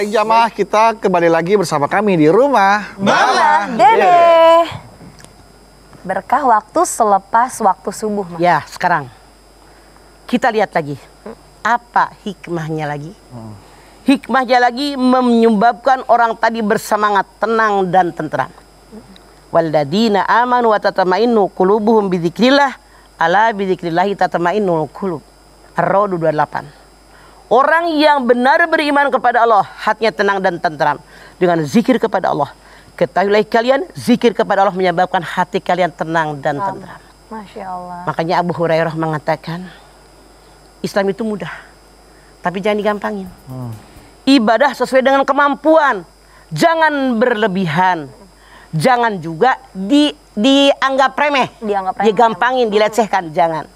Baik jamaah, kita kembali lagi bersama kami di rumah Mama Dede. Berkah waktu selepas waktu subuh. Ya, sekarang kita lihat lagi apa hikmahnya lagi. Hikmahnya lagi menyebabkan orang tadi bersemangat, tenang dan tentram. Walladzina amanu wa tatma'innu qulubuhum bidzikrillah, ala bidzikrillah tatma'innul qulub. Ar-Ra'd 28. Orang yang benar beriman kepada Allah, hatinya tenang dan tentram dengan zikir kepada Allah. Ketahuilah kalian, zikir kepada Allah menyebabkan hati kalian tenang dan tentram. Masya Allah. Makanya Abu Hurairah mengatakan, Islam itu mudah, tapi jangan digampangin. Ibadah sesuai dengan kemampuan, jangan berlebihan, jangan juga dianggap remeh, digampangin, dilecehkan, jangan.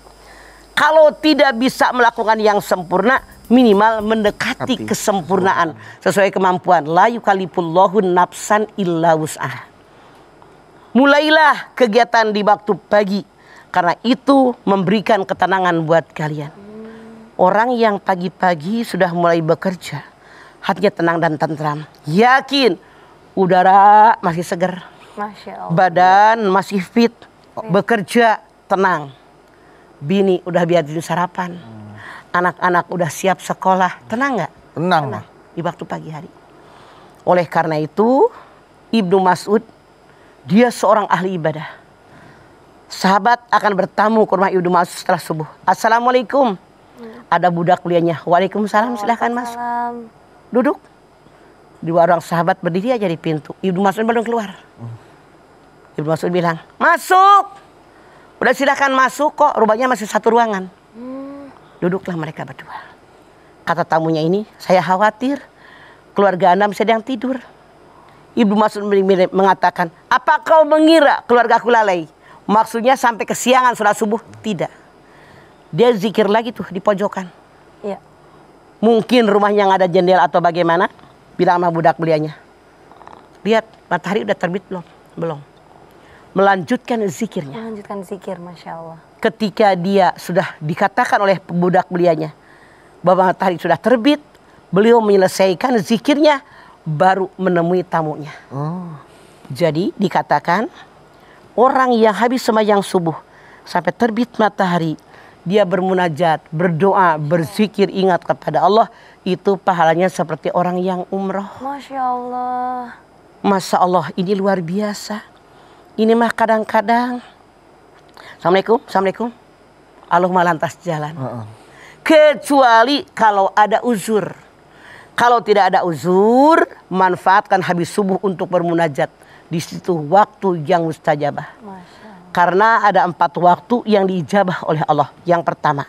Kalau tidak bisa melakukan yang sempurna, minimal mendekati kesempurnaan sesuai kemampuan. La yukallifullahu nafsan illa wus'aha. Mulailah kegiatan di waktu pagi, karena itu memberikan ketenangan buat kalian. Orang yang pagi-pagi sudah mulai bekerja, hatinya tenang dan tentram, yakin udara masih segar, Masya Allah. badan masih fit, bekerja tenang. Bini udah biarin sarapan, anak-anak udah siap sekolah, tenang nggak? Tenang. Di waktu pagi hari. Oleh karena itu, Ibnu Mas'ud, dia seorang ahli ibadah. Sahabat akan bertamu ke rumah Ibnu Mas'ud setelah subuh. Assalamualaikum. Ada budak kuliahnya. Waalaikumsalam, silahkan masuk. Duduk. Dua orang sahabat berdiri aja di pintu. Ibnu Mas'ud belum keluar. Ibnu Mas'ud bilang, masuk. Udah silahkan masuk kok, rupanya masih satu ruangan. Duduklah mereka berdua. Kata tamunya ini, saya khawatir keluarga Anda sedang tidur. Ibnu Mas'ud mengatakan, apa kau mengira keluarga aku lalai? Maksudnya sampai kesiangan sholat subuh? Tidak. Dia zikir lagi tuh di pojokan. Iya. Mungkin rumahnya nggak ada jendela atau bagaimana? Bilang sama budak belianya, lihat matahari udah terbit belum? Belum. Melanjutkan zikirnya. Melanjutkan zikir, Masya Allah. Ketika dia sudah dikatakan oleh budak belianya bahwa matahari sudah terbit, beliau menyelesaikan zikirnya baru menemui tamunya. Jadi dikatakan orang yang habis sembahyang subuh sampai terbit matahari, dia bermunajat, berdoa, berzikir, ingat kepada Allah, itu pahalanya seperti orang yang umroh. Masya Allah. Masya Allah, ini luar biasa. Ini mah kadang-kadang, Assalamualaikum, Assalamualaikum, Allahumma lantas jalan. Kecuali kalau ada uzur. Kalau tidak ada uzur, manfaatkan habis subuh untuk bermunajat. Di situ waktu yang mustajabah. Karena ada 4 waktu yang diijabah oleh Allah. Yang pertama,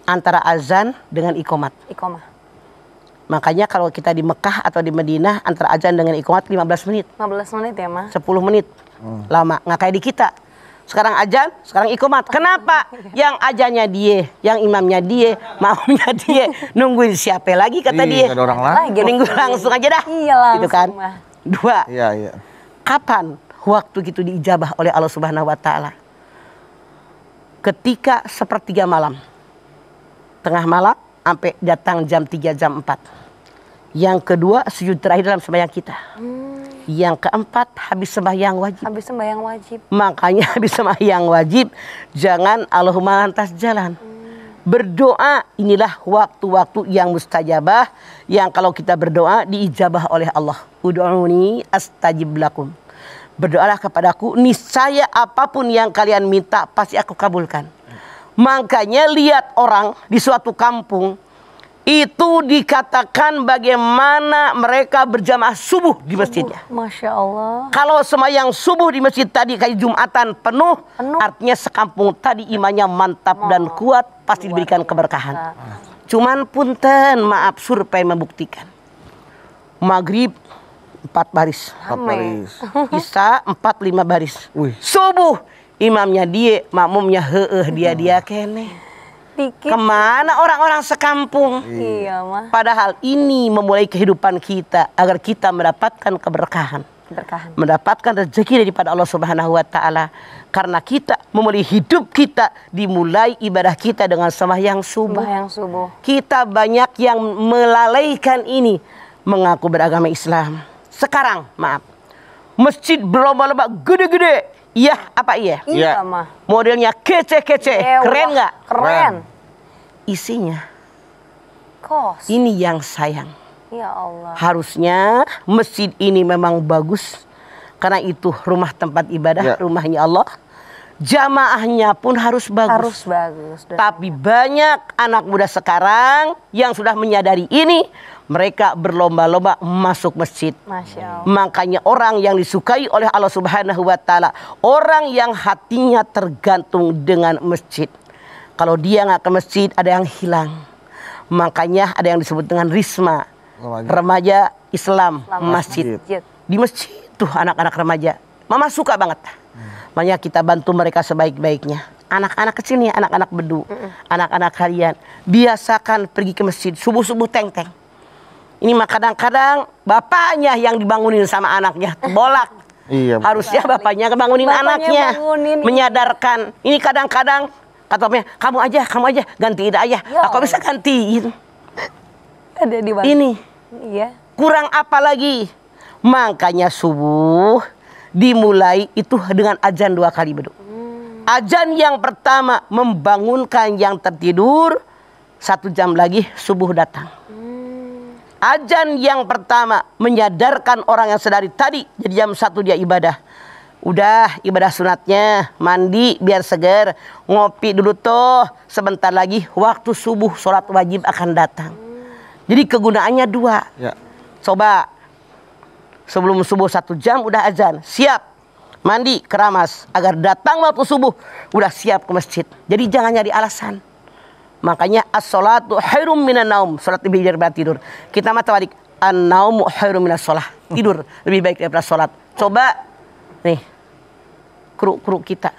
antara azan dengan iqomat. Iqomah. Makanya kalau kita di Mekah atau di Madinah, antara azan dengan iqomat 15 menit. 15 menit ya, Ma? 10 menit. Lama, nggak kayak di kita. Sekarang azan, sekarang iqomat. Kenapa? Yang azannya dia, yang imamnya dia, makmumnya dia. Nungguin siapa lagi kata dia. Ada orang lain. Nunggu langsung aja dah. Iya langsung. Gitu kan. Ma. 2. Iya. Kapan waktu itu diijabah oleh Allah Subhanahu wa taala? Ketika sepertiga malam. Tengah malam sampai datang jam 3, jam 4. Yang kedua, sujud terakhir dalam sembahyang kita. Yang keempat, habis sembahyang wajib. Habis sembahyang wajib. Makanya habis sembahyang wajib, jangan Allahumma lantas jalan. Berdoa, inilah waktu-waktu yang mustajabah, yang kalau kita berdoa diijabah oleh Allah. Ud'uni astajib lakum. Berdoalah kepadaku, niscaya apapun yang kalian minta pasti aku kabulkan. Makanya lihat orang di suatu kampung, itu dikatakan bagaimana mereka berjamaah subuh di masjidnya. Masya Allah. Kalau sembahyang subuh di masjid tadi kayak Jumatan penuh, artinya sekampung tadi imannya mantap dan kuat, pasti diberikan keberkahan. Cuman punten, maaf, survei membuktikan. Maghrib 4 baris. 4 baris. Isya 4-5 baris. Subuh imamnya dia, makmumnya dia kene. Dikit. Kemana orang-orang sekampung? Iya, Ma. Padahal ini memulai kehidupan kita agar kita mendapatkan keberkahan. Keberkahan. Mendapatkan rezeki daripada Allah Subhanahu wa taala. Karena kita memulai hidup kita dimulai ibadah kita dengan sembahyang subuh. Sembahyang subuh. Kita banyak yang melalaikan ini, mengaku beragama Islam. Sekarang, maaf, masjid berlomba-lomba gede-gede. Iya, apa iya? Iya, Iya. mah. Modelnya kece-kece, keren nggak? Keren. Isinya, Kos. ini yang sayang. Ya Allah. Harusnya masjid ini memang bagus. Karena itu rumah tempat ibadah, Ya. rumahnya Allah. Jamaahnya pun harus bagus. Harus bagus. Tapi banyak anak muda sekarang yang sudah menyadari ini, mereka berlomba-lomba masuk masjid. Masya Allah. Makanya orang yang disukai oleh Allah Subhanahu wa taala, orang yang hatinya tergantung dengan masjid. Kalau dia nggak ke masjid, ada yang hilang. Makanya ada yang disebut dengan risma, remaja Islam masjid. Masjid. Di masjid tuh anak-anak remaja, mama suka banget. Makanya kita bantu mereka sebaik-baiknya. Anak-anak kecil nih, anak-anak bedu, anak-anak kalian biasakan pergi ke masjid subuh-subuh teng-teng. Ini mah kadang-kadang bapaknya yang dibangunin sama anaknya, bolak. Iya. Harusnya bapaknya kebangunin Bapaknya anaknya, bangunin, menyadarkan. Ini kadang-kadang kata bapaknya, kamu aja gantiin ayah. Ya Aku bisa gantiin. Ada di mana? Ini Iya. kurang apa lagi? Makanya subuh dimulai itu dengan azan 2 kali bedu. Azan yang pertama membangunkan yang tertidur, 1 jam lagi subuh datang. Azan yang pertama menyadarkan orang yang sedari tadi, jadi jam 1 dia ibadah. Udah ibadah sunatnya, mandi biar seger, ngopi dulu tuh. Sebentar lagi waktu subuh sholat wajib akan datang. Jadi kegunaannya 2. Ya. Coba sebelum subuh 1 jam udah azan, siap mandi keramas agar datang waktu subuh udah siap ke masjid. Jadi jangan nyari alasan. Makanya as-sholatu khairum minan naum, salat lebih daripada tidur. Kita mah tawadik, an-naumu khairum minas sholah, tidur lebih baik daripada sholat. Coba nih kru kita,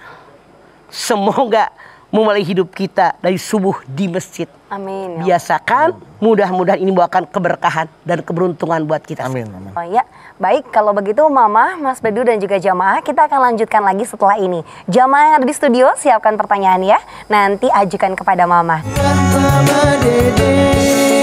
semoga memulai hidup kita dari subuh di masjid. Amin. Biasakan, mudah-mudahan ini membawakan keberkahan dan keberuntungan buat kita. Amin. Amin. Oh ya, baik kalau begitu Mama, Mas Bedu dan juga jamaah, kita akan lanjutkan lagi setelah ini. Jamaah yang ada di studio, siapkan pertanyaan ya. Nanti ajukan kepada Mama. Mama Dede